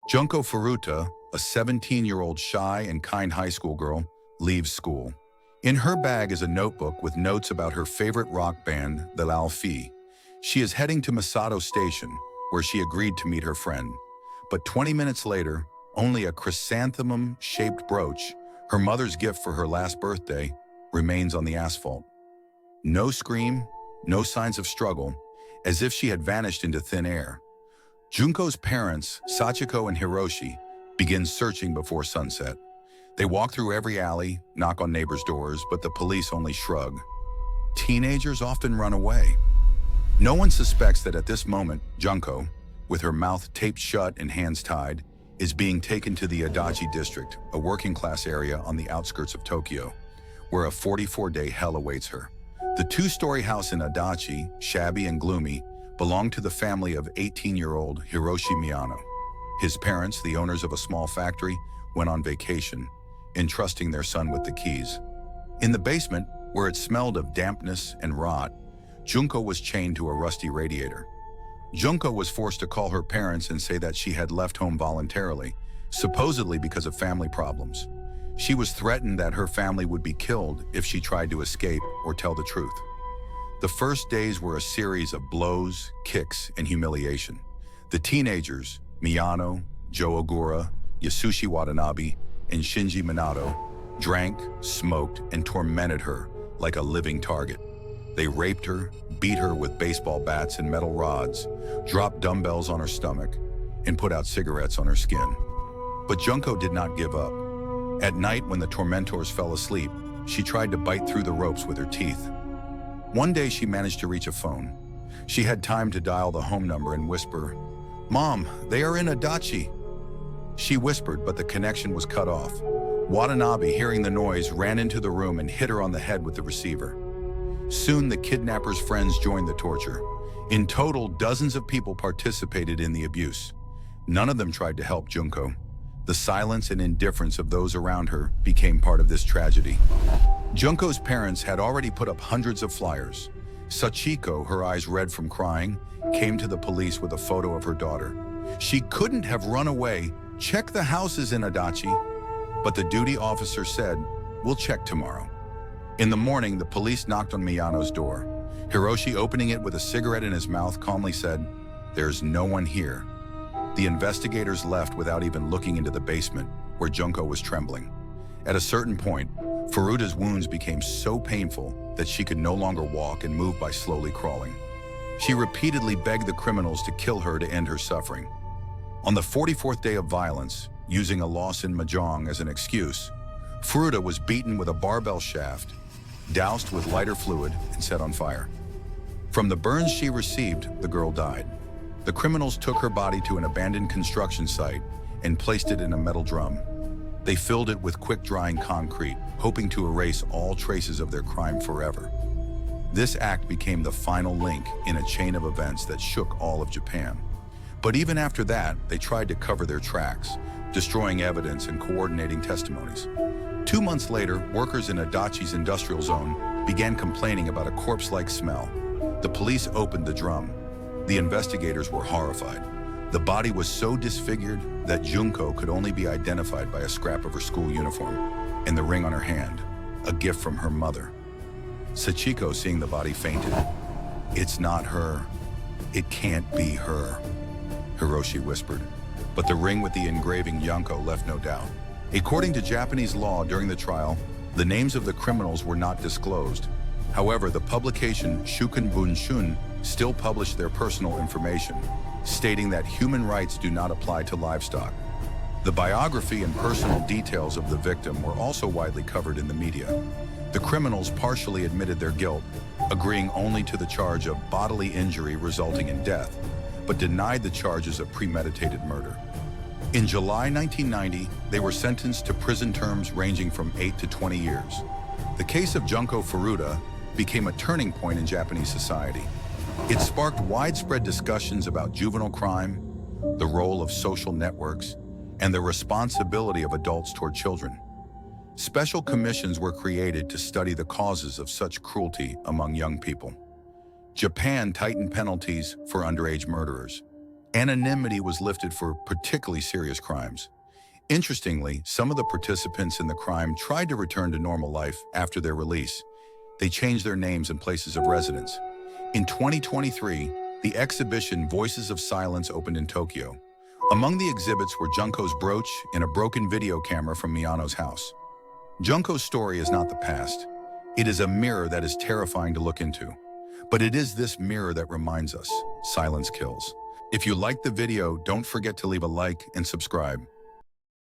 Junko Furuta, a 17-year-old shy and kind high school girl, leaves school. In her bag is a notebook with notes about her favorite rock band, the Alfie. She is heading to Masato Station, where she agreed to meet her friend. But 20 minutes later, only a chrysanthemum-shaped brooch, her mother's gift for her last birthday, remains on the asphalt. No scream, no signs of struggle, as if she had vanished into thin air. Junko's parents, Sachiko and Hiroshi, begin searching before sunset. They walk through every alley, knock on neighbors' doors, but the police only shrug. Teenagers often run away. No one suspects that at this moment, Junko, with her mouth taped shut and hands tied, is being taken to the Adachi district, a working-class area on the outskirts of Tokyo, where a 44-day hell awaits her. The two-story house in Adachi, shabby and gloomy, belonged to the family of 18-year-old Hiroshi Miyano. His parents, the owners of a small factory, went on vacation, entrusting their son with the keys. In the basement, where it smelled of dampness and rot, Junko was chained to a rusty radiator. Junko was forced to call her parents and say that she had left home voluntarily, supposedly because of family problems. She was threatened that her family would be killed if she tried to escape or tell the truth. The first days were a series of blows, kicks, and humiliation. The teenagers, Miyano, Joe Ogura, Yasushi Watanabe, and Shinji Minato, drank, smoked, and tormented her like a living target. They raped her, beat her with baseball bats and metal rods, dropped dumbbells on her stomach, and put out cigarettes on her skin. But Junko did not give up. At night, when the tormentors fell asleep, she tried to bite through the ropes with her teeth. One day, she managed to reach a phone. She had time to dial the home number and whisper, "Mom, they are in Adachi." She whispered, but the connection was cut off. Watanabe, hearing the noise, ran into the room and hit her on the head with the receiver. Soon, the kidnapper's friends joined the torture. In total, dozens of people participated in the abuse. None of them tried to help Junko. The silence and indifference of those around her became part of this tragedy. Junko's parents had already put up hundreds of flyers. Sachiko, her eyes red from crying, came to the police with a photo of her daughter. She couldn't have run away. Check the houses in Adachi. But the duty officer said, "We'll check tomorrow." In the morning, the police knocked on Miyano's door. Hiroshi, opening it with a cigarette in his mouth, calmly said, "There's no one here." The investigators left without even looking into the basement, where Junko was trembling. At a certain point, Furuta's wounds became so painful that she could no longer walk and move by slowly crawling. She repeatedly begged the criminals to kill her to end her suffering. On the 44th day of violence, using a loss in mahjong as an excuse, Furuta was beaten with a barbell shaft, doused with lighter fluid, and set on fire. From the burns she received, the girl died. The criminals took her body to an abandoned construction site and placed it in a metal drum. They filled it with quick-drying concrete, hoping to erase all traces of their crime forever. This act became the final link in a chain of events that shook all of Japan. But even after that, they tried to cover their tracks, destroying evidence and coordinating testimonies. 2 months later, workers in Adachi's industrial zone began complaining about a corpse-like smell. The police opened the drum. The investigators were horrified. The body was so disfigured that Junko could only be identified by a scrap of her school uniform and the ring on her hand, a gift from her mother. Sachiko, seeing the body, fainted. "It's not her. It can't be her," Hiroshi whispered. But the ring with the engraving Junko left no doubt. According to Japanese law during the trial, the names of the criminals were not disclosed. However, the publication Shuken Bunshun still published their personal information, stating that human rights do not apply to livestock. The biography and personal details of the victim were also widely covered in the media. The criminals partially admitted their guilt, agreeing only to the charge of bodily injury resulting in death, but denied the charges of premeditated murder. In July 1990, they were sentenced to prison terms ranging from 8 to 20 years. The case of Junko Furuta became a turning point in Japanese society. It sparked widespread discussions about juvenile crime, the role of social networks, and the responsibility of adults toward children. Special commissions were created to study the causes of such cruelty among young people. Japan tightened penalties for underage murderers. Anonymity was lifted for particularly serious crimes. Interestingly, some of the participants in the crime tried to return to normal life after their release. They changed their names and places of residence. In 2023, the exhibition Voices of Silence opened in Tokyo. Among the exhibits were Junko's brooch and a broken video camera from Miyano's house. Junko's story is not the past. It is a mirror that is terrifying to look into. But it is this mirror that reminds us, silence kills. If you liked the video, don't forget to leave a like and subscribe.